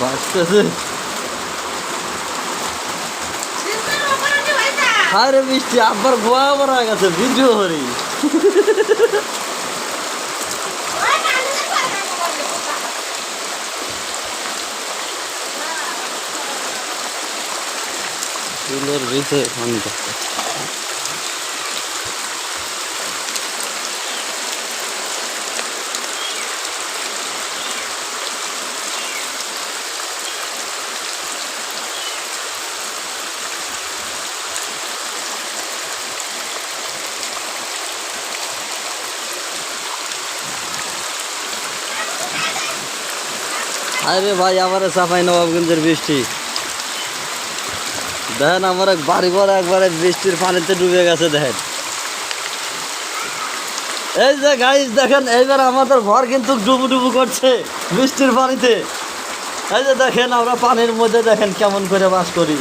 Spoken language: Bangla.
ভাসতেছে। আরে বৃষ্টি আব্বার গোয়া মারা গেছে ভিডিও হরি। চুলোর ভিতরে পানি থাকতে আরে ভাই আমার চাপাই নবাবগঞ্জের বৃষ্টি দেখেন, আমার এক বাড়ি ঘর একবারে বৃষ্টির পানিতে ডুবে গেছে। দেখেন এই যে গাইস দেখেন, এইবার আমাদের ঘর কিন্তু ডুবু ডুবু করছে বৃষ্টির পানিতে। এই যে দেখেন আমরা পানির মধ্যে দেখেন কেমন করে বাস করি।